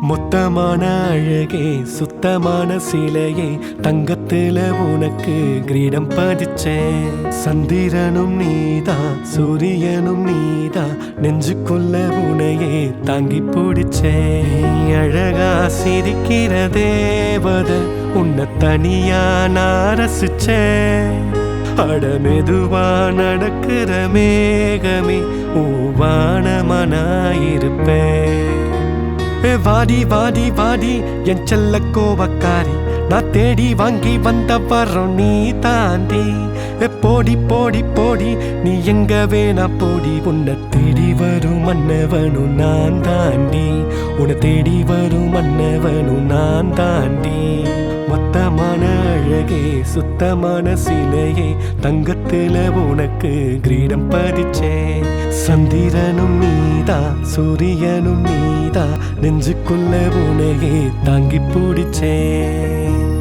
மொத்தமான அழகே சுத்தமான சிலையே தங்கத்துல உனக்கு கிரீடம் பதிச்சேன். சந்திரனும் நீதா சூரியனும் நீதா நெஞ்சுக்குள்ள உனையே தாங்கி பிடிச்சேன். அழகா சிரிக்கிற தேவத உன்னை தனியா நான் ரசிச்சேன். அடமெதுவா நடக்கிற மேகமே வானமனாயிருப்பேன். வாடி வாடி வாடி என் செல்ல கோபக்காரி, நான் தேடி வாங்கி வந்த வரோம் நீ தாண்டி. போடி போடி போடி நீ எங்க வேணா போடி, உன்னை தேடி வரும் மன்னவனும் நான் தாண்டி. உன்னை தேடி வரும் மன்னவனும் நான் தாண்டி. மொத்தமான அழகே சுத்தமான சிலையே தங்கத்துல உனக்கு கிரீடம் பதிச்சேன். சந்திரனும் நீதா சூரியனும் நீதா நெஞ்சுக்குள்ள உனையே தாங்கி பிடிச்சேன்.